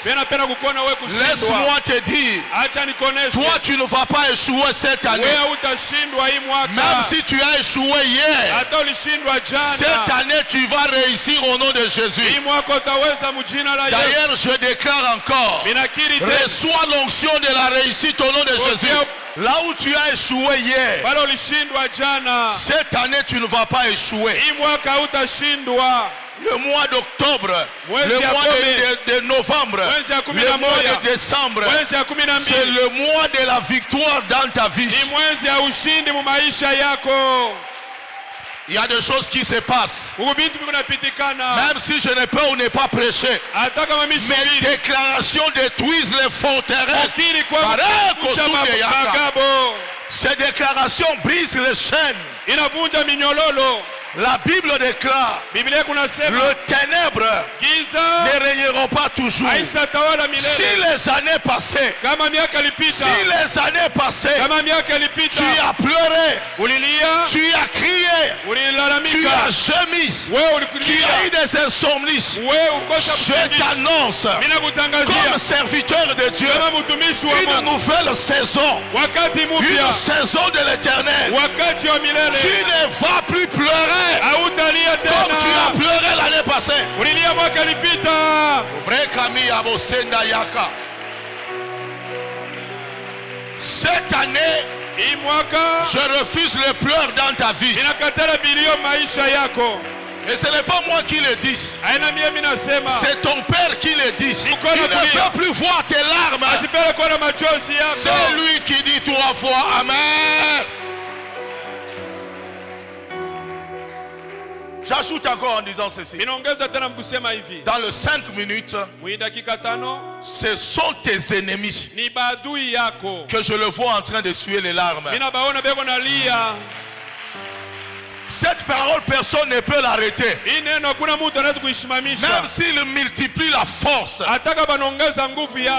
Laisse-moi te dire, toi tu ne vas pas échouer cette année. Même si tu as échoué hier, cette année tu vas réussir au nom de Jésus. D'ailleurs, je déclare encore, reçois l'onction de la réussite au nom de Jésus. Là où tu as échoué hier, cette année tu ne vas pas échouer. Le mois d'octobre, le mois de novembre, le mois de décembre, c'est le mois de la victoire dans ta vie. Il y a des choses qui se passent. Même si je ne peux ou ne pas prêcher, mes déclarations détruisent les forteresses. Ces déclarations brisent les chaînes. La Bible déclare, le ténèbre ne régneront pas toujours. Si les années passées, tu as pleuré, tu as crié, tu as gémi, tu as eu des insomnies, je t'annonce, comme serviteur de Dieu, une nouvelle saison, une saison de l'Éternel. Tu ne vas plus pleurer comme tu as pleuré l'année passée. Cette année, je refuse les pleurs dans ta vie. Et ce n'est pas moi qui le dis, c'est ton père qui le dit. Il ne veut plus voir tes larmes. C'est lui qui dit 3 fois Amen. J'ajoute encore en disant ceci. Dans les 5 minutes, ce sont tes ennemis que je le vois en train de suer les larmes. Cette parole, personne ne peut l'arrêter. Même s'il multiplie la force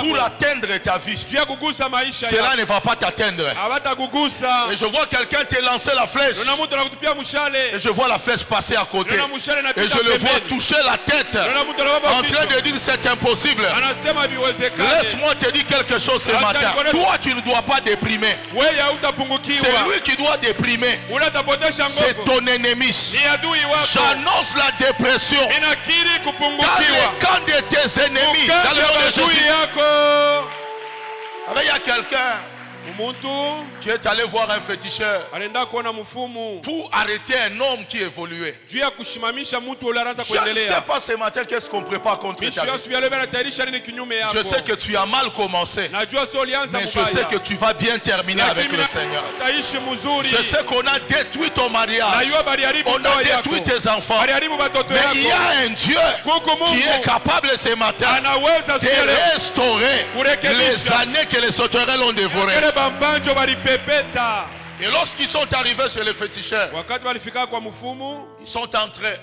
pour atteindre ta vie, cela ne va pas t'atteindre. Et je vois quelqu'un te lancer la flèche. Et je vois la flèche passer à côté. Et je le vois toucher la tête en train de dire c'est impossible. Laisse-moi te dire quelque chose ce matin. Toi, tu ne dois pas déprimer. C'est lui qui doit déprimer. C'est ton ennemi. J'annonce la dépression dans les camps de tes ennemis dans le nom de Jésus. Il y a quelqu'un qui est allé voir un féticheur pour arrêter un homme qui évoluait. Je ne sais pas ce matin qu'est-ce qu'on prépare contre ta vie. Je sais que tu as mal commencé, mais je sais que tu vas bien terminer avec le Seigneur. Je sais qu'on a détruit ton mariage, on a détruit tes enfants, mais il y a un Dieu qui est capable ce matin de restaurer les années que les sauterelles ont dévorées. Et lorsqu'ils sont arrivés chez le féticheur, ils sont entrés.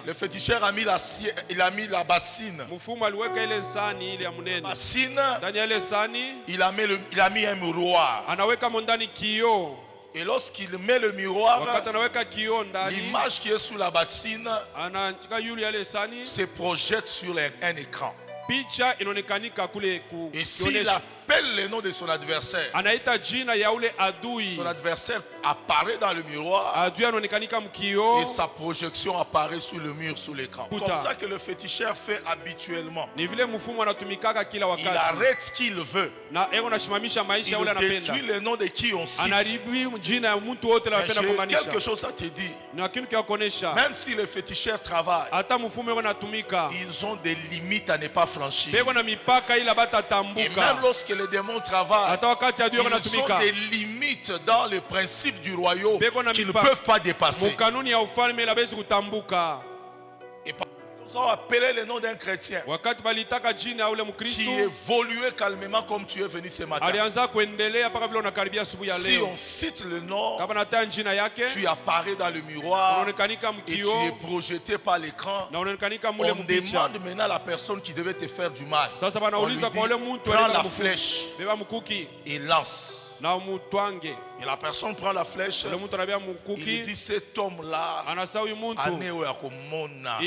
Le féticheur a mis la bassine. Il a mis un miroir. Et lorsqu'il met le miroir, l'image qui est sous la bassine se projette sur un écran. Et s'il appelle le nom de son adversaire, son adversaire apparaît dans le miroir et sa projection apparaît sur le mur, sous l'écran. Comme ça que le féticheur fait habituellement. Il arrête ce qu'il veut. Il détruit le nom de qui on cite. Mais j'ai quelque chose à te dire. Même si les féticheurs travaillent, ils ont des limites à ne pas franchir. Et même lorsque les démons travaillent, ils ont des limites dans le principe du royaume qu'ils ne peuvent pas dépasser. Et ils ont appelé le nom d'un chrétien qui évoluait calmement comme tu es venu ce matin. Si on cite le nom, tu apparais dans le miroir et tu es projeté par l'écran. On demande maintenant à la personne qui devait te faire du mal. On lui dit, prends la flèche et lance. Et la personne prend la flèche. Il dit cet homme-là, il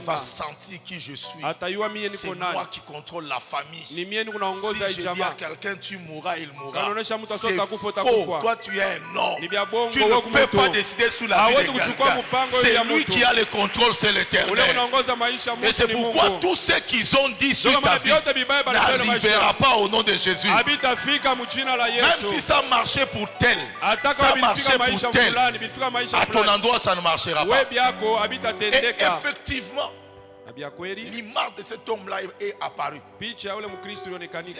va sentir qui je suis. C'est moi qui contrôle la famille. Si je dis à quelqu'un tu mourras, il mourra. C'est faux. Toi tu es un homme. Tu ne peux pas décider sous la vie de quelqu'un. C'est lui qui a le contrôle, c'est l'Éternel. Et c'est pourquoi tous ceux qu'ils ont dit sur ta vie n'arrivera pas au nom de Jésus. Même si ça marchait pour tel, ça marchait pour tel, à ton endroit ça ne marchera pas. Et effectivement, l'image de cet homme-là est apparue. C'est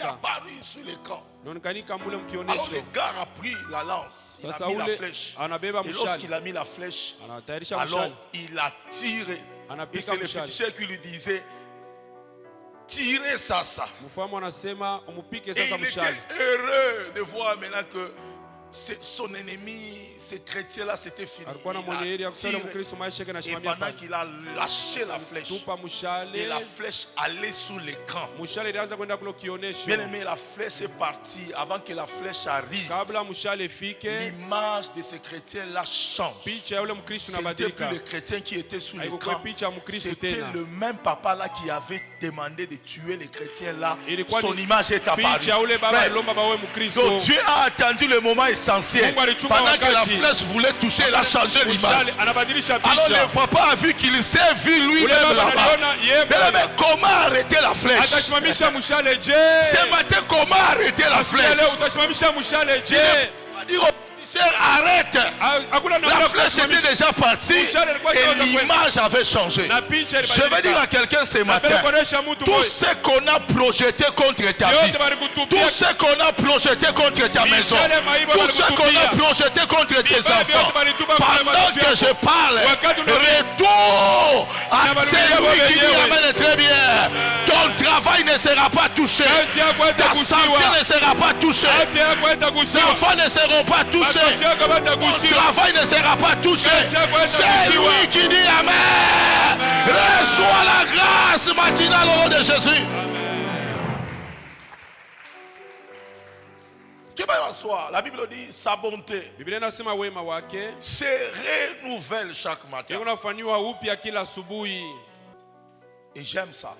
apparu sur l'écran. Alors le gars a pris la lance, il a mis la flèche. Et lorsqu'il a mis la flèche, alors il a tiré. Et c'est le féticheur qui lui disait, tirez ça. Et il était heureux de voir maintenant que son ennemi, ces chrétiens-là, c'était fini. Et pendant qu'il a lâché la flèche, et la flèche allait sous l'écran. Bien aimé, la flèche est partie. Avant que la flèche arrive, l'image de ces chrétiens-là change. C'était plus le chrétien qui était sous l'écran. C'était le même papa-là qui avait demandé de tuer les chrétiens-là. Son image est apparue. Donc Dieu a attendu le moment essentiel. Pendant que la flèche voulait toucher, il a changé l'image. Alors le papa a vu qu'il s'est vu lui-même là-bas. Mais comment arrêter la flèche? Ce matin, comment arrêter la flèche? Arrête. La flèche était déjà partie et l'image avait changé. Je veux dire à quelqu'un ce matin, tout ce qu'on a projeté contre ta vie, tout ce qu'on a projeté contre ta maison, tout ce qu'on a projeté contre tes enfants, pendant que je parle, retour à celui qui dit amen très bien. Ton travail ne sera pas touché, ta santé ne sera pas touchée, tes enfants ne seront pas touchés, ton travail ne sera pas touché. C'est lui qui dit amen. Reçois la grâce matinale au nom de Jésus. La Bible dit sa bonté se renouvelle chaque matin. Et j'aime ça.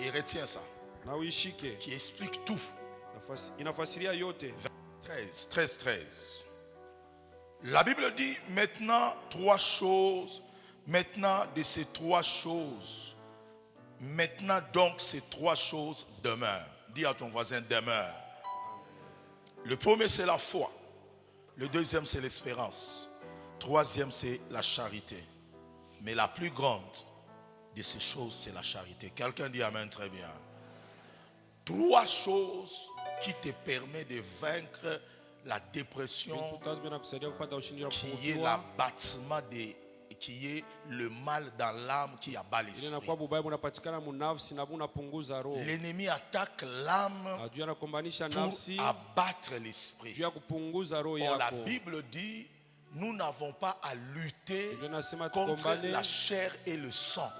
Et retiens ça. Qui explique tout. 13. La Bible dit maintenant trois choses. Maintenant de ces trois choses. Maintenant donc ces trois choses demeurent. Dis à ton voisin demeure. Le premier c'est la foi. Le deuxième c'est l'espérance. Troisième c'est la charité. Mais la plus grande de ces choses c'est la charité. Quelqu'un dit amen très bien. Trois choses qui te permettent de vaincre la dépression, qui est l'abattement qui est le mal dans l'âme qui abat l'esprit. L'ennemi attaque l'âme pour abattre l'esprit. Or la Bible dit, nous n'avons pas à lutter contre la chair et le sang.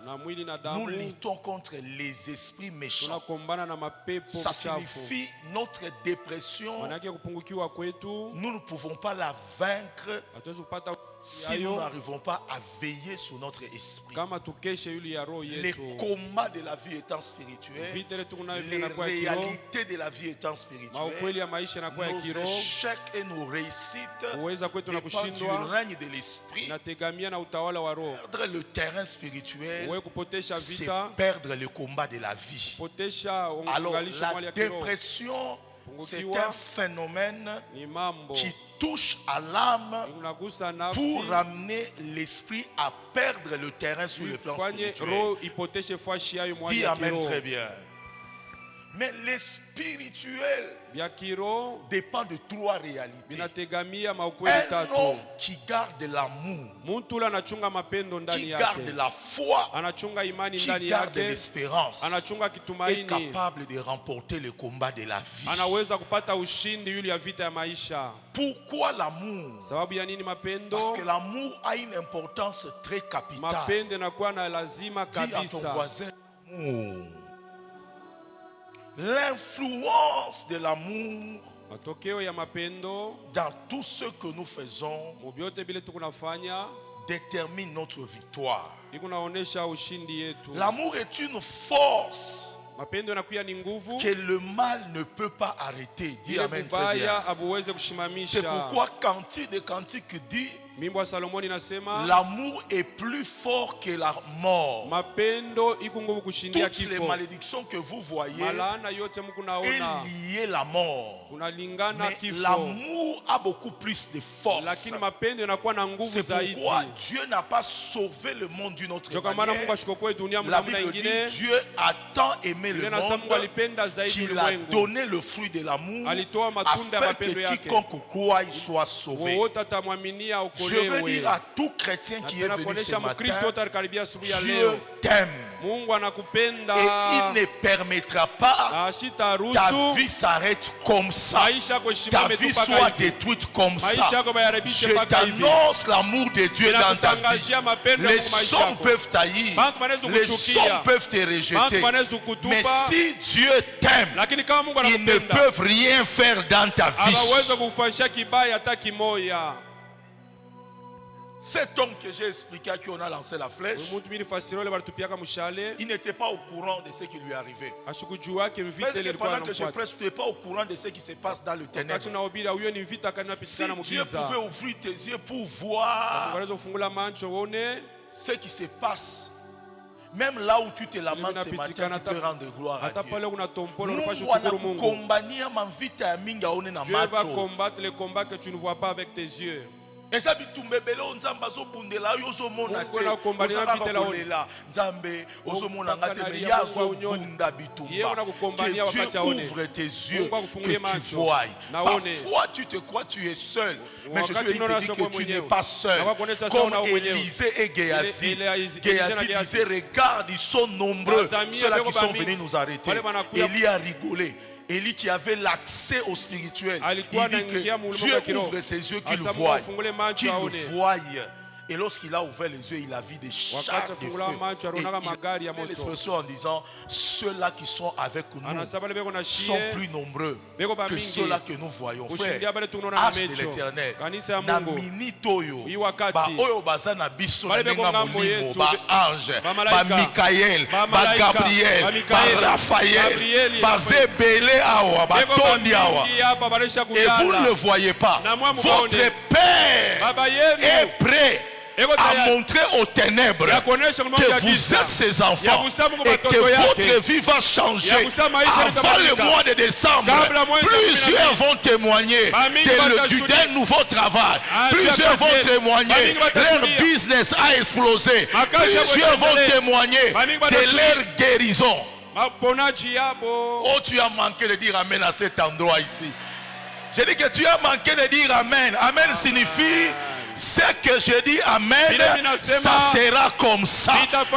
Nous luttons contre les esprits méchants. Ça signifie notre dépression. Nous ne pouvons pas la vaincre si nous n'arrivons pas à veiller sur notre esprit. Les combats de la vie étant spirituels, les réalités de la vie étant spirituelles, nos échecs et nos réussites dépendent du règne de l'esprit. Perdre le terrain spirituel, c'est perdre le combat de la vie. Alors la dépression, c'est un phénomène qui touche à l'âme pour ramener l'esprit à perdre le terrain sur le plan spirituel. Dis amen très bien. Mais le spirituel dépend de trois réalités. Un homme qui garde l'amour, qui garde la foi, qui garde l'espérance, est capable de remporter le combat de la vie. Pourquoi l'amour? Parce que l'amour a une importance très capitale. Dis à ton voisin, l'amour. L'influence de l'amour dans tout ce que nous faisons, détermine notre victoire. L'amour est une force que le mal ne peut pas arrêter. Dis amen très bien. C'est pourquoi Cantique des Cantiques dit: l'amour est plus fort que la mort. Toutes les malédictions que vous voyez est liée à la mort. Mais l'amour a beaucoup plus de force. C'est pourquoi Dieu n'a pas sauvé le monde d'une autre manière. La Bible dit: Dieu a tant aimé le monde qu'il a donné le fruit de l'amour afin que quiconque croit soit sauvé. Je veux dire à tout chrétien qui est venu ce matin, Dieu t'aime. Et il ne permettra pas ta vie s'arrête comme ça, ta vie soit détruite comme ça. Je t'annonce l'amour de Dieu dans ta vie. Les hommes peuvent taillir, les hommes peuvent te rejeter, mais si Dieu t'aime, ils ne peuvent rien faire dans ta vie. Cet homme que j'ai expliqué à qui on a lancé la flèche, il n'était pas au courant de ce qui lui arrivait. Mais pendant que je prêche, tu n'es pas au courant de ce qui se passe dans le ténèbre. Si Dieu pouvait ouvrir tes yeux pour voir ce qui se passe, même là où tu te lamentes ce matin, tu peux rendre gloire à Dieu. Dieu va combattre les combats que tu ne vois pas avec tes yeux. Et ça bitumbebele onzamba zo bundela yo zo mona te ozaka kolela nzambe ozo mona ngate me yazo bunda bitumba que Dieu ouvre tes yeux que tu vois. Parfois tu te crois tu es seul, mais je suis dit que tu n'es pas seul. Comme Élisée et Géasi. Géasi disait: regarde, ils sont nombreux ceux-là qui sont venus nous arrêter. Élie a rigolé. Élie qui avait l'accès au spirituel, il dit que Dieu ouvre ses yeux qu'il voie. Qu'il le voie. Et lorsqu'il a ouvert les yeux, il a vu des chars de feu. Et il met l'expression en disant: ceux-là qui sont avec nous sont plus nombreux que ceux-là que nous voyons. Frère, arche de l'éternel, na minitoyo, ba oyo bazana biso na nenga molimo, ba ange, ba Michael, ba Gabriel, ba Raphaël, ba zebele awa, ba tondi awa. Et vous ne le voyez pas. Votre Père est prêt à montrer aux ténèbres que vous êtes ses enfants et que votre vie va changer. Avant le mois de décembre, plusieurs vont témoigner d'un nouveau travail. Plusieurs vont témoigner leur business a explosé. Plusieurs vont témoigner de leur guérison. Oh, tu as manqué de dire amen à cet endroit ici. J'ai dit que tu as manqué de dire amen. Amen signifie: ce que je dis amen, ça sera comme ça.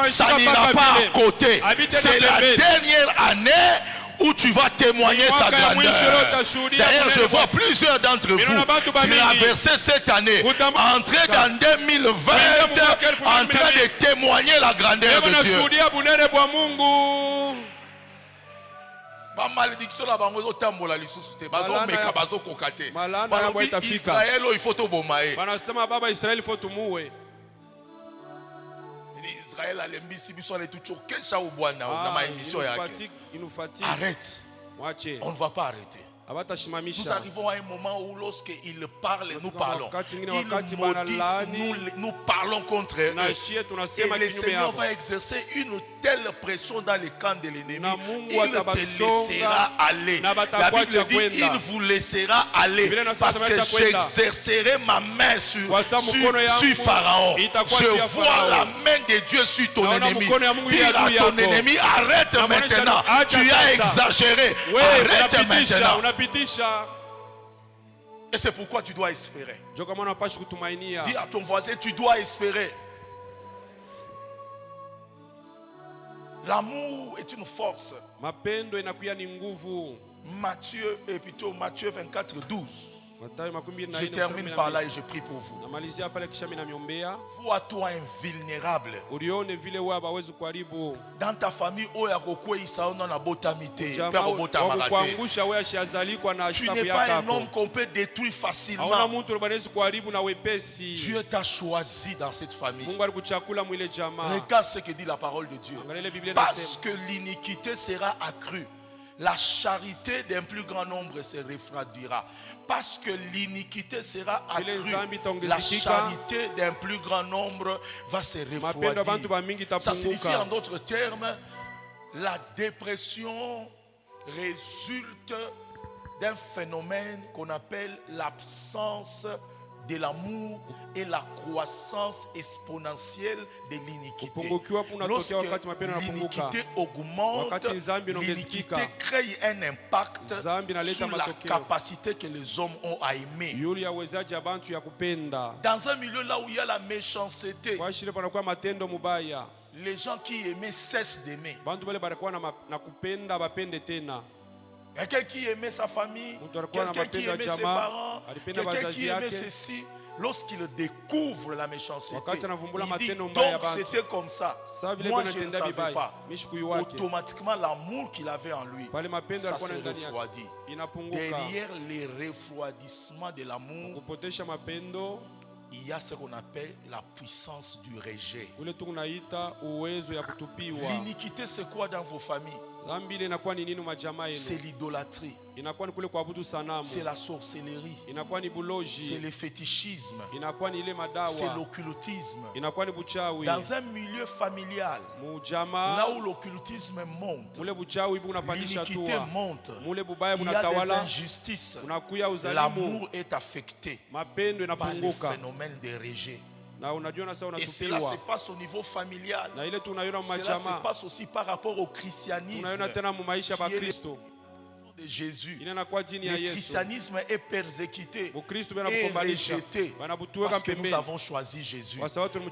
Ça n'ira pas à côté. C'est la dernière année où tu vas témoigner sa grandeur. D'ailleurs, je vois plusieurs d'entre vous traverser cette année, entrer dans 2020, en train de témoigner la grandeur de Dieu. Malédiction la bango zo tambola lisusu te bazo meka bazo kokate balobi Israël il faut to bomae banasema baba Israël il faut tumuwe. Israël alembisi biso ale tuchoke sha ubwana na ma émission yake. Arrête, on ne va pas arrêter. Nous arrivons à un moment où lorsqu'ils parlent, nous parlons. Ils nous maudissent, nous parlons contre eux. Et le Seigneur va exercer une telle pression dans le camp de l'ennemi. Il te laissera aller. La Bible dit: il vous laissera aller parce que j'exercerai ma main sur Pharaon. Je vois la main de Dieu sur ton ennemi. Dis à ton ennemi: arrête maintenant. Tu as exagéré. Arrête maintenant. Et c'est pourquoi tu dois espérer. Dis à ton voisin: tu dois espérer. L'amour est une force. Matthieu 24, 12. Je termine par là et je prie pour vous. Vous à toi invulnérable. Dans ta famille, tu n'es pas un homme qu'on peut détruire facilement. Dieu t'a choisi dans cette famille. Regarde ce que dit la parole de Dieu. Parce que l'iniquité sera accrue, la charité d'un plus grand nombre se refroidira. Parce que l'iniquité sera accrue, la charité d'un plus grand nombre va se refroidir. Ça signifie en d'autres termes, la dépression résulte d'un phénomène qu'on appelle l'absence de l'amour et la croissance exponentielle de l'iniquité. Lorsque l'iniquité augmente, l'iniquité crée un impact sur la capacité que les hommes ont à aimer. Dans un milieu là où il y a la méchanceté, les gens qui aimaient cessent d'aimer. Quelqu'un qui aimait sa famille, quelqu'un qui aimait ses parents, quelqu'un qui aimait ceci, lorsqu'il découvre la méchanceté, il dit donc c'était comme ça. Moi je ne savais pas. Automatiquement l'amour qu'il avait en lui, ça s'est refroidi. Derrière les refroidissements de l'amour, il y a ce qu'on appelle la puissance du rejet. L'iniquité c'est quoi dans vos familles? C'est l'idolâtrie, c'est la sorcellerie, c'est le fétichisme, c'est l'occultisme. Dans un milieu familial, là où l'occultisme monte, l'iniquité monte, il y a des injustices, l'amour est affecté par le phénomène de rejet. Et cela se passe au niveau familial. Cela se passe aussi par rapport au christianisme de Jésus. Le christianisme est persécuté et rejeté parce que nous avons choisi Jésus.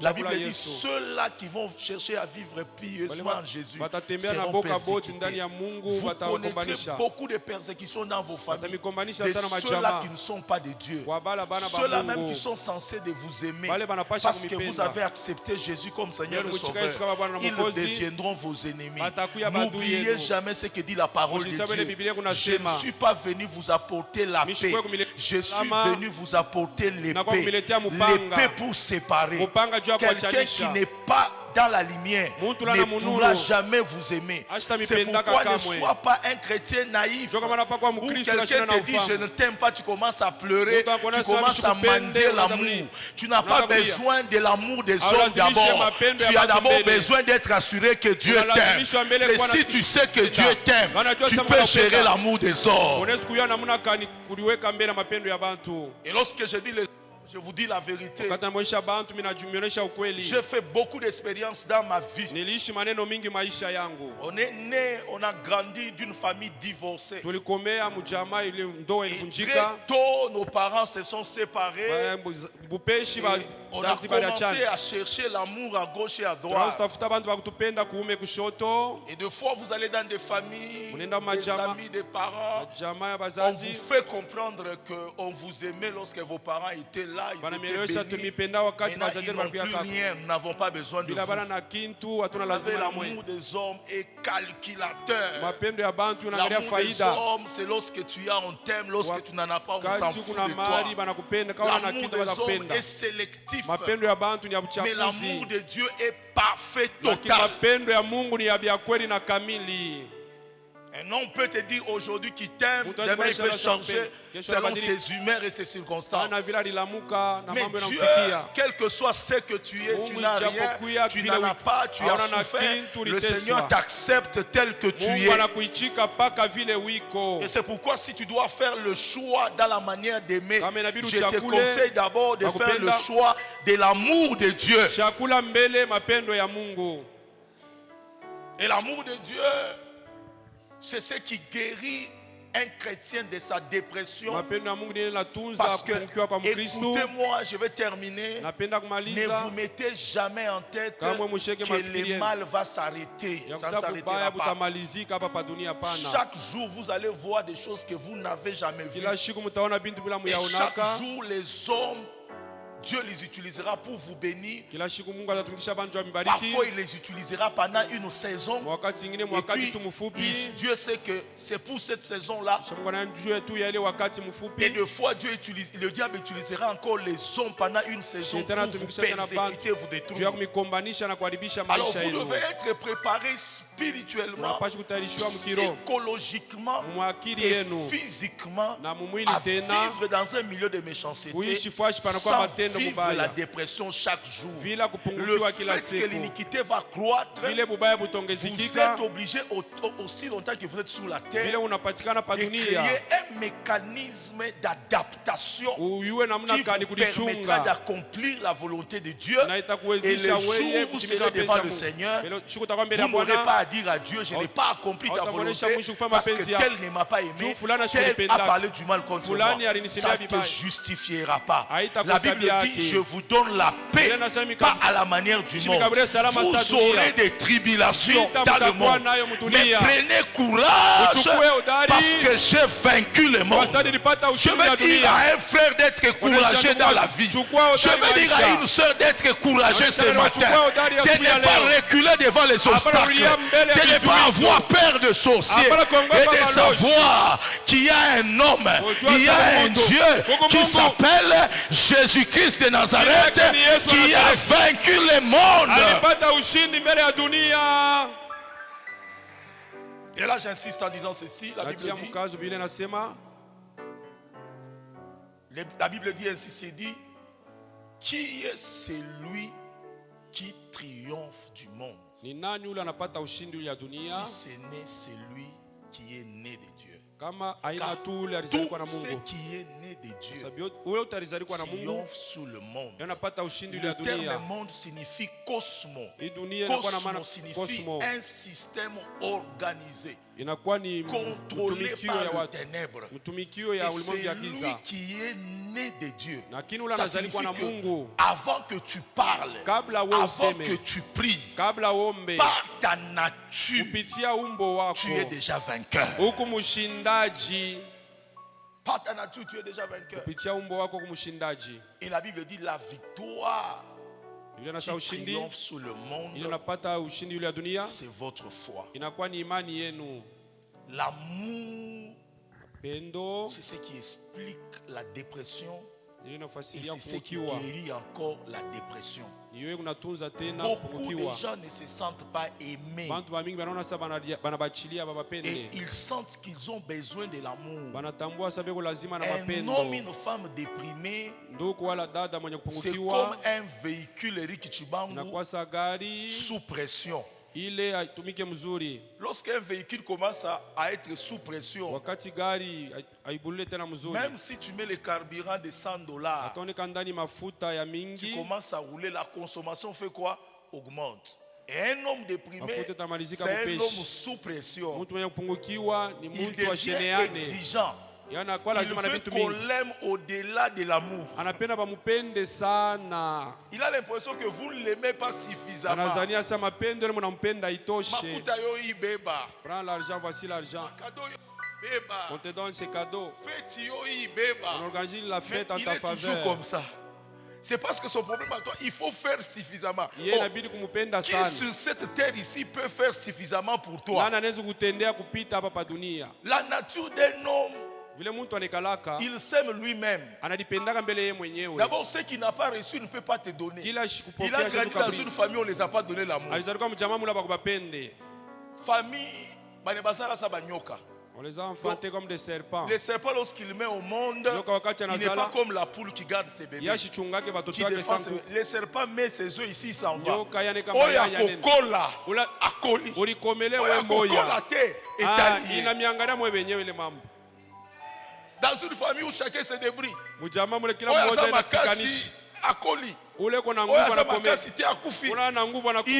La Bible dit ceux-là qui vont chercher à vivre pieusement en Jésus seront persécutés. Vous connaîtrez beaucoup de persécutions dans vos familles de ceux-là qui ne sont pas de Dieu, ceux-là même qui sont censés de vous aimer parce que vous avez accepté Jésus comme Seigneur et Sauveur. Ils deviendront vos ennemis. N'oubliez jamais ce que dit la parole de Dieu. Je ne suis pas venu vous apporter la paix. Je suis venu vous apporter l'épée. L'épée pour séparer. Quelqu'un qui n'est pas dans la lumière ne pourra jamais vous aimer. C'est pourquoi ne sois pas un chrétien naïf où quelqu'un te dit je ne t'aime pas, tu commences à pleurer, tu commences à mendier l'amour. Tu n'as pas besoin de l'amour des hommes d'abord. Tu as d'abord besoin d'être assuré que Dieu t'aime. Et si tu sais que Dieu t'aime, tu peux gérer l'amour des hommes. Et lorsque je dis je vous dis la vérité. J'ai fait beaucoup d'expériences dans ma vie. On est né, on a grandi d'une famille divorcée. Et très tôt, nos parents se sont séparés. On a commencé à chercher l'amour à gauche et à droite. Et des fois, vous allez dans des familles, des amis, des parents. On vous fait comprendre qu'on vous aimait lorsque vos parents étaient là. Ils étaient bénis. Maintenant, ils n'ont plus rien. Nous n'avons pas besoin de vous. Vous savez, l'amour des hommes est calculateur. L'amour des hommes, c'est lorsque tu as, on t'aime. Lorsque tu n'en as pas, on s'en fout de toi. L'amour des hommes est sélectif. Mais l'amour de Dieu est parfait, total. Un homme peut te dire aujourd'hui qu'il t'aime, demain il peut changer selon ses humeurs et ses circonstances. Mais Dieu, quel que soit ce que tu es, tu n'as rien, tu n'en as pas, tu as souffert, le Seigneur t'accepte tel que tu es. Et c'est pourquoi si tu dois faire le choix dans la manière d'aimer, je te conseille d'abord de faire le choix de l'amour de Dieu. Et l'amour de Dieu, c'est ce qui guérit un chrétien de sa dépression. Parce que, écoutez-moi, je vais terminer. Ne vous mettez jamais en tête que le mal va s'arrêter. Ça ne s'arrêtera pas. Chaque jour, vous allez voir des choses que vous n'avez jamais vues. Et chaque jour, les hommes, Dieu les utilisera pour vous bénir. Parfois, il les utilisera pendant une saison. Et puis, Dieu sait que c'est pour cette saison-là. Et des fois, le diable utilisera encore les hommes pendant une saison pour vous persécuter, vous détruire. Alors, vous devez être préparé spirituellement, psychologiquement et physiquement à vivre dans un milieu de méchanceté sans vivre la dépression chaque jour. Le fait que l'iniquité va croître, vous êtes obligé aussi longtemps que vous êtes sous la terre de créer un mécanisme d'adaptation qui vous permettra d'accomplir la volonté de Dieu. Et le jour où vous serez devant le Seigneur, vous n'aurez pas à dire à Dieu, je n'ai pas accompli ta volonté parce que tel ne m'a pas aimé, tel a parlé du mal contre moi. Ça ne te justifiera pas. La Bible dit, je vous donne la paix, pas à la manière du monde. Vous aurez des tribulations dans le monde. Mais prenez courage parce que j'ai vaincu le monde. Je veux dire à un frère d'être courageux dans la vie. Je veux dire à une soeur d'être courageux ce matin. De ne pas reculer devant les obstacles. De ne pas avoir peur de sorciers. Et de savoir qu'il y a un homme, il y a un Dieu qui s'appelle Jésus-Christ de Nazareth, qui a vaincu le monde. Et là j'insiste en disant ceci, la Bible dit ainsi, c'est dit, qui est celui qui triomphe du monde si ce n'est celui qui est né de Dieu? Car tout ce qui est né de Dieu triomphe sous le monde. Le terme monde signifie cosmos. Cosmos signifie un système organisé, contrôlé par les ténèbres. Et c'est lui qui est né de Dieu. Ça signifie que avant que tu parles, avant que tu pries, par ta nature, tu es déjà vainqueur. Par ta nature, tu es déjà vainqueur. Et la Bible dit la victoire qui triomphe sous le monde, c'est votre foi. L'amour, c'est ce qui explique la dépression. Et c'est ce qui guérit encore la dépression. Beaucoup de gens ne se sentent pas aimés. Et ils sentent qu'ils ont besoin de l'amour. Un homme, une femme déprimée, c'est comme un véhicule Rikichibangu sous pression. Lorsqu'un véhicule commence à être sous pression, même si tu mets le carburant de $100, tu commences à rouler, la consommation fait quoi? Augmente. Et un homme déprimé, c'est un homme sous pression. Il devient exigeant. Il veut qu'on l'aime au-delà de l'amour. Il a l'impression que vous ne l'aimez pas suffisamment. Prends l'argent, voici l'argent. On te donne ces cadeaux. On organise la fête en ta faveur. Toujours comme ça. C'est parce que son problème à toi, il faut faire suffisamment. Qui sur cette terre ici peut faire suffisamment pour toi? La nature d'un homme, il s'aime lui-même. D'abord, ce qu'il n'a pas reçu ne peut pas te donner. Il a grandi dans une famille où on ne les a pas donné l'amour. Famille, on les a enfantés comme des serpents. Les serpents, lorsqu'il met au monde, il n'est pas comme la poule qui garde ses bébés. Les serpents met ses œufs ici, il s'en va. Dans une famille où chacun se débrouille. Il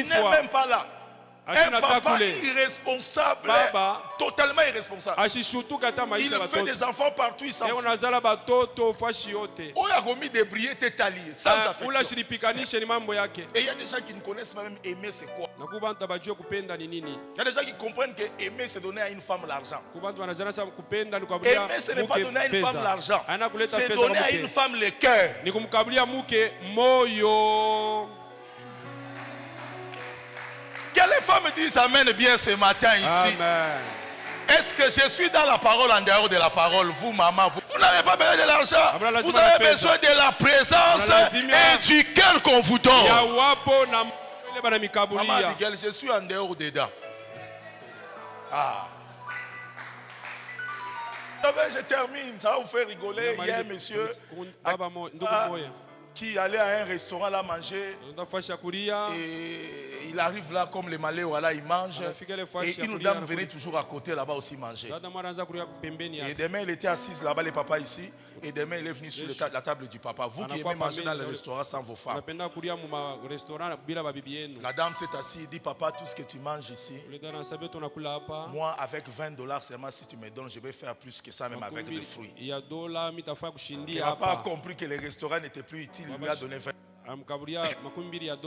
n'est même pas là. Un papa irresponsable, totalement irresponsable. Il fait des enfants partout, il s'en fout. On a remis des brillets tétaliers, sans affection. Et il y a des gens qui ne connaissent pas même aimer c'est quoi. Il y a des gens qui comprennent que aimer c'est donner à une femme l'argent. Aimer ce n'est pas donner à une femme l'argent, c'est donner à une femme le cœur. Quelle femme disent amen bien ce matin ici? Est-ce que je suis dans la parole en dehors de la parole? Vous, maman, vous n'avez pas besoin de l'argent. Vous avez besoin de la présence et du cœur qu'on vous donne. Maman dit, je suis en dehors dedans. Ah. Je termine, ça va vous faire rigoler. Il y a un monsieur qui allait à un restaurant là manger et il arrive là comme les Malais voilà il mange et une dame venait toujours à côté là-bas aussi manger et demain il était assis là-bas les papas ici et demain il est venu sur la table du papa. Vous qui aimez manger dans le restaurant sans vos femmes, la dame s'est assise et dit papa tout ce que tu manges ici moi avec $20 seulement si tu me donnes je vais faire plus que ça même avec des fruits. Le papa a compris que le restaurant n'était plus utile. Il lui a donné 20.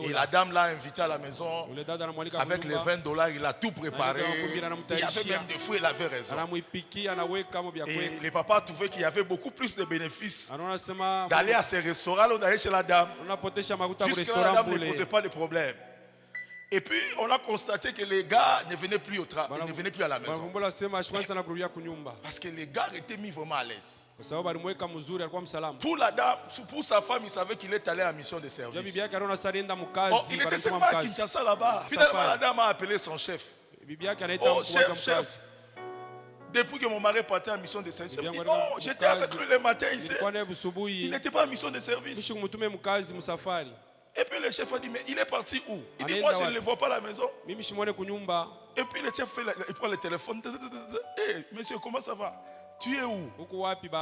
Et la dame l'a invité à la maison avec les $20, il a tout préparé. Il y avait même des fruits, il avait raison. Et le papa trouvait qu'il y avait beaucoup plus de bénéfices d'aller à ce restaurant ou d'aller chez la dame. Jusque là, la dame ne posait pas de problème. Et puis on a constaté que les gars ne venaient plus au travail, ne venaient plus à la maison. Parce que les gars étaient mis vraiment à l'aise. Pour la dame, pour sa femme, il savait qu'il est allé en mission de service. Oh, il était seulement à Kinshasa là-bas. Finalement, la dame a appelé son chef. Oh, chef. Depuis que mon mari partait en mission de service, il dit non, j'étais avec lui le matin ici. Il n'était pas en mission de service. Et puis le chef a dit, mais il est parti où? Il dit, moi je ne le vois pas à la maison. Et puis le chef il prend le téléphone. Hey, monsieur, comment ça va? Tu es où?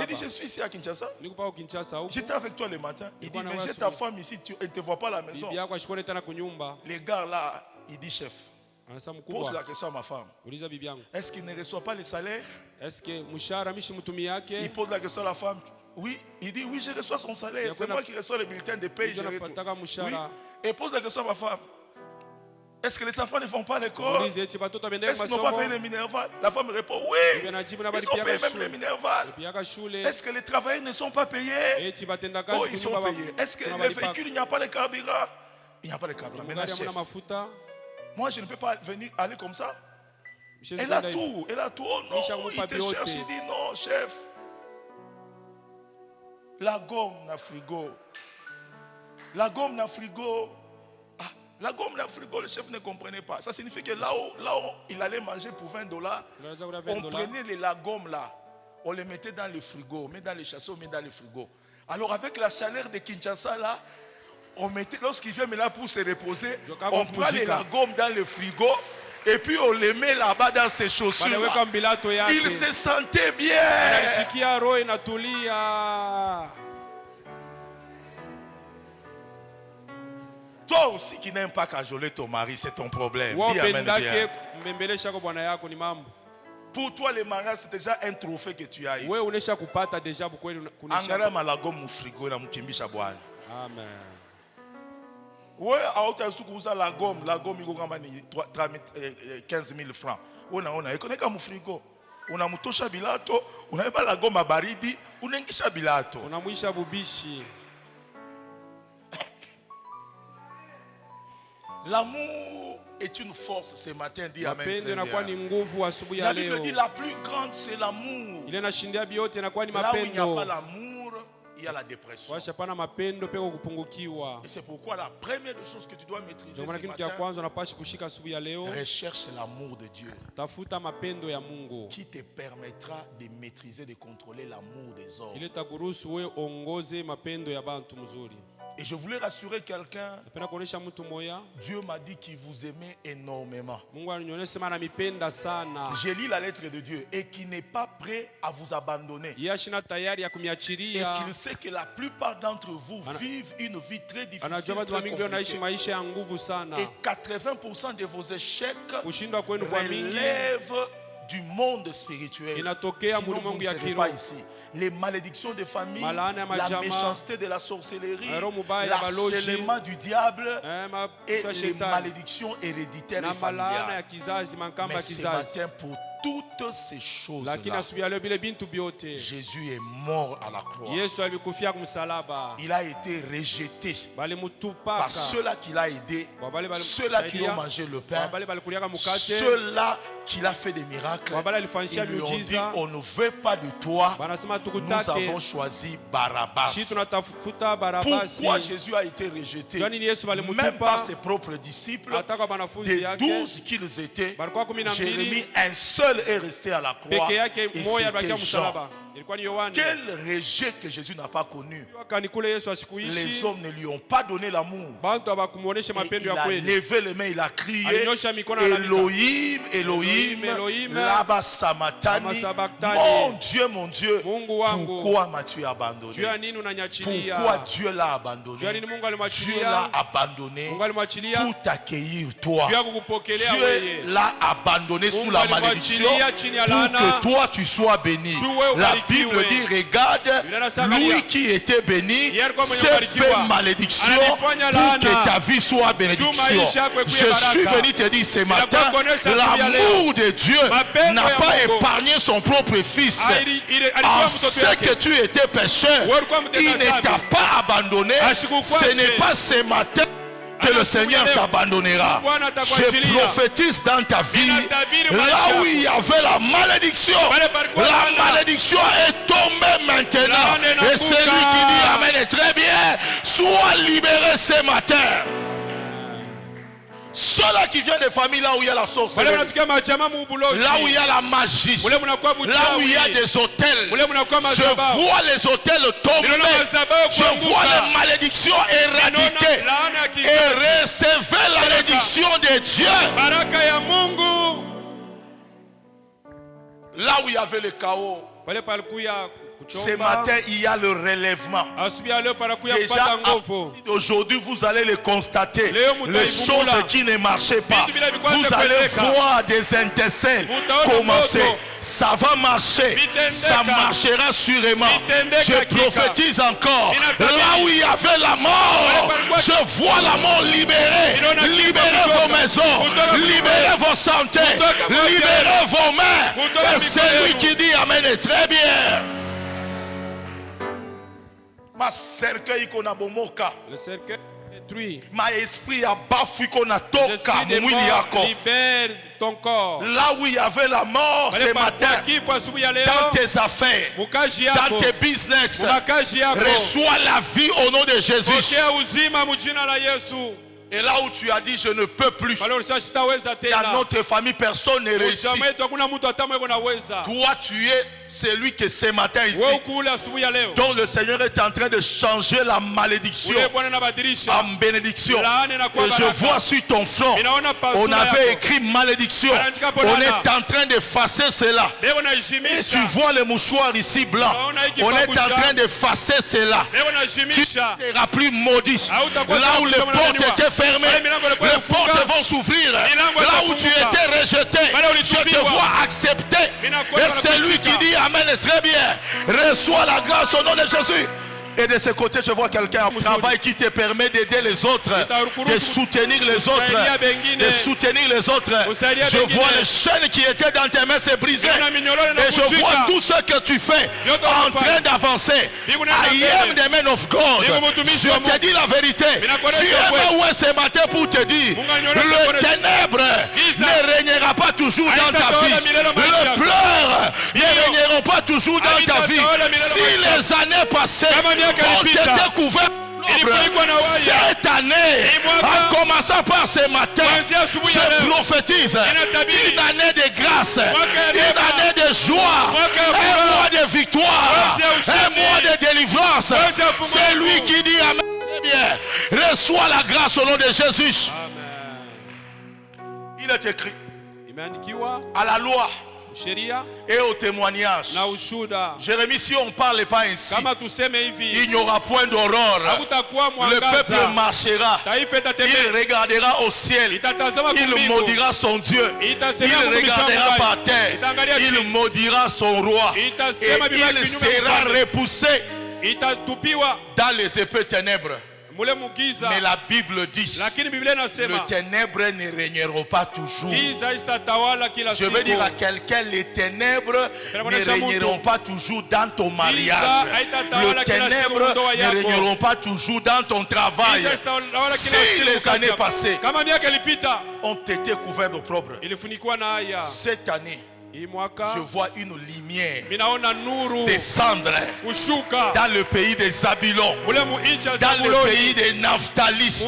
Il dit, je suis ici à Kinshasa. J'étais avec toi le matin. Il dit, mais j'ai ta femme ici, elle ne te voit pas à la maison. Les gars là, il dit, chef, pose la question à ma femme. Est-ce qu'il ne reçoit pas le salaire? Il pose la question à la femme. Oui, il dit oui, je reçois son salaire. C'est moi qui reçois le bulletin de paye. Oui. Et pose la question à ma femme. Est-ce que les enfants ne font pas l'école? Est-ce qu'ils n'ont pas payé les minerval? La femme répond oui. Ils ont payé même les minerval. Est-ce que les travailleurs ne sont pas payés? Oh, ils sont payés. Est-ce que les véhicules, il n'y a pas de carburant? Il n'y a pas de carburant. Maintenant, chef, moi je ne peux pas venir aller comme ça. Elle a tout. Oh non, il te cherche. Il dit non, chef. La gomme na frigo. La gomme na frigo. Ah, la gomme na frigo, le chef ne comprenait pas. Ça signifie que là où il allait manger pour $20, on prenait les lagommes là, on les mettait dans le frigo, on met dans les chasseaux, on met dans le frigo. Alors avec la chaleur de Kinshasa là, on mettait, lorsqu'il vient maintenant pour se reposer, on prend les lagommes dans le frigo. Et puis on les met là-bas dans ses chaussures. Il se sentait bien. Toi aussi qui n'aimes pas cajoler ton mari, c'est ton problème. Dis amen bien. Pour toi, le mariage, c'est déjà un trophée que tu as eu. Amen. Oui, la gomme, il 15 000 francs. On a comme frigo. On a mutosha bilato, on a pas la gomme à baridi, on a ngisha bilato. On a mwisha bubishi. L'amour est une force ce matin, dit amen. La Bible dit la plus grande c'est l'amour. Là où il n'y a pas l'amour, il y a la dépression. Et c'est pourquoi la première des choses que tu dois maîtriser ce matin, recherche l'amour de Dieu qui te permettra de maîtriser, de contrôler l'amour des hommes. Et je voulais rassurer quelqu'un. Dieu m'a dit qu'il vous aimait énormément. J'ai lu la lettre de Dieu et qu'il n'est pas prêt à vous abandonner. Et qu'il sait que la plupart d'entre vous vivent une vie très difficile, très compliquée. Et 80% de vos échecs relèvent du monde spirituel. Sinon vous ne serez pas ici. Les malédictions de famille, la méchanceté de la sorcellerie, l'harcèlement du diable et les malédictions héréditaires et familiales. Mais ce matin, pour toutes ces choses-là, Jésus est mort à la croix. Il a été rejeté par ceux-là qu'il a aidés, ceux-là qui ont mangé le pain, ceux-là qu'il a fait des miracles. Ils lui ont dit, on ne veut pas de toi, nous avons choisi Barabbas. Pourquoi Jésus a été rejeté? Même par ses propres disciples, des 12 qu'ils étaient, Jérémie, un seul est resté à la croix, et c'était Jean. Quel rejet que Jésus n'a pas connu. Les hommes ne lui ont pas donné l'amour. Il a levé les mains, il a crié, Elohim, Elohim, Lama Samatani. Mon Dieu, pourquoi m'as-tu abandonné? Pourquoi Dieu l'a abandonné? Dieu l'a abandonné pour t'accueillir toi. Dieu l'a abandonné sous la malédiction pour que toi tu sois béni. La Bible dit, regarde, lui qui était béni s'est fait malédiction pour que ta vie soit bénédiction. Je suis venu te dire ce matin, l'amour de Dieu n'a pas épargné son propre fils. En ce que tu étais pécheur, il ne t'a pas abandonné. Ce n'est pas ce matin que le Seigneur t'abandonnera. Je prophétise dans ta vie, là où il y avait la malédiction est tombée maintenant. Et celui qui dit Amen est très bien, sois libéré ce matin. Ceux-là qui viennent des familles là où il y a la sorcellerie, là où il y a la magie, là où il y a des hôtels, je vois les hôtels tomber, je vois les malédictions éradiquées et recevez la bénédiction de Dieu. Là où il y avait le chaos, ce matin, il y a le relèvement. Déjà, aujourd'hui, vous allez le constater. Les choses qui ne marchaient pas. Vous allez voir des intercelles commencer. Ça va marcher. Ça marchera sûrement. Je prophétise encore. Là où il y avait la mort, je vois la mort libérée. Libérez vos maisons. Libérez vos santé. Libérez vos mains. Et celui qui dit Amen est très bien. Ma cercueil qu'on a bomoka. Le cercueil détruit. Ma esprit a bafoué qu'on a toka. Libère ton corps. Là où il y avait la mort ce matin, dans tes affaires, dans tes business, reçois la vie au nom de Jésus. Et là où tu as dit je ne peux plus, dans notre famille personne n'est réussi. Toi tu es celui que ce matin ici, dont le Seigneur est en train de changer la malédiction en bénédiction. Et je vois sur ton front, on avait écrit malédiction. On est en train d'effacer cela. Et tu vois le mouchoir ici blanc. On est en train d'effacer cela. Tu ne seras plus maudit. Là où les portes étaient fermées, les portes vont s'ouvrir. Là où tu étais rejeté, je te vois accepté. Et c'est lui qui dit Amen est très bien. Reçois la grâce au nom de Jésus. Et de ce côté, je vois quelqu'un au travail qui te permet d'aider les autres, de soutenir les autres, de soutenir les autres. Je vois les chaînes qui étaient dans tes mains se briser. Et je vois tout ce que tu fais en train d'avancer. I am the man of God. Je te dis la vérité. Tu es où ce matin pour te dire, le ténèbre ne régnera pas toujours dans ta vie. Le pleurs ne régneront pas toujours dans ta vie. Si les années passées ont été couvertes, cette année, en commençant par ce matin, je prophétise une année de grâce, une année de joie, un mois de victoire, un mois de délivrance. C'est lui qui dit Amen. Très bien. Reçois la grâce au nom de Jésus. Amen. Il est écrit à la loi et au témoignage. Jérémie, si on ne parle pas ainsi, il n'y aura point d'aurore. Le peuple marchera. Il regardera au ciel. Il maudira son Dieu. Il regardera par terre. Il maudira son roi. Et il sera repoussé dans les épais ténèbres. Mais la Bible dit, les ténèbres ne régneront pas toujours. Je veux dire à quelqu'un, les ténèbres ne régneront pas toujours dans ton mariage. Les ténèbres ne régneront pas toujours dans ton travail. Si les années passées ont été couvertes d'opprobre, cette année, je vois une lumière descendre dans le pays des Zabylon, dans le pays des Naphtali.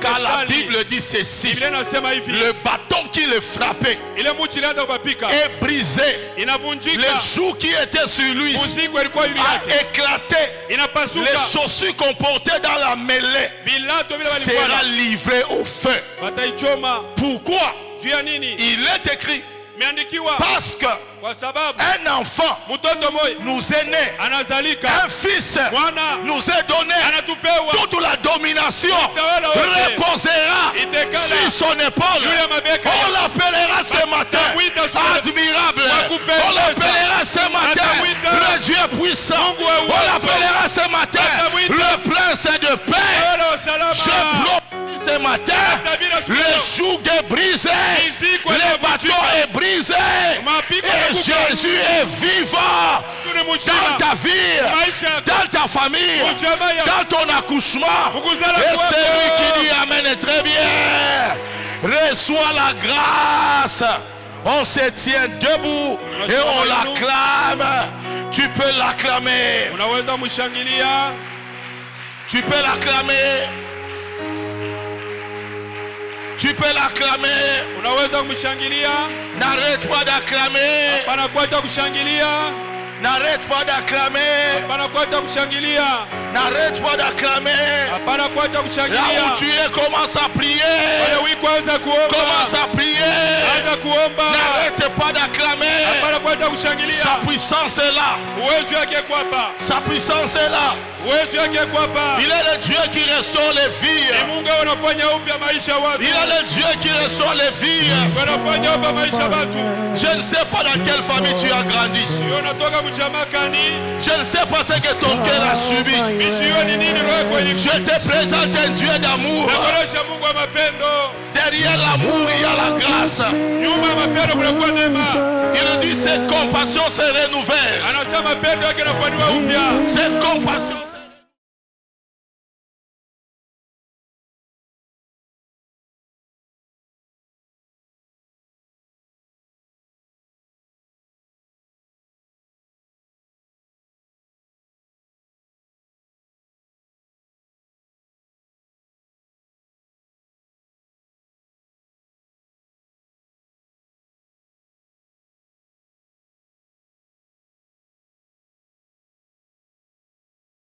Car la Bible dit ceci: le bâton qui le frappait est brisé. Le joug qui était sur lui a éclaté. Les chaussures qu'on portait dans la mêlée sera livré au feu. Pourquoi? Il est écrit, parce que un enfant nous est né, un fils nous est donné, toute la domination reposera sur son épaule. On l'appellera ce matin admirable, on l'appellera ce matin le Dieu puissant, on l'appellera ce matin le prince de paix. Je bloque ce matin, le joug est brisé, le bâton est brisé, et Jésus est vivant dans ta vie, dans ta famille, dans ton accouchement. Et c'est lui qui dit Amen. Très bien. Reçois la grâce. On se tient debout et on l'acclame. Tu peux l'acclamer. Tu peux l'acclamer. Tu peux l'acclamer. N'arrête pas d'acclamer. N'arrête pas d'acclamer. N'arrête pas d'acclamer. Là où tu es, commence à prier. Commence à prier. N'arrête pas d'acclamer. Sa puissance est là. Sa puissance est là. Il est le Dieu qui restaure les vies. Il est le Dieu qui restaure les vies. Je ne sais pas dans quelle famille tu as grandi. Je ne sais pas ce que ton cœur a subi. Je te présente un Dieu d'amour. Derrière l'amour, il y a la grâce. Il dit ses compassions se renouvellent. Ses compassions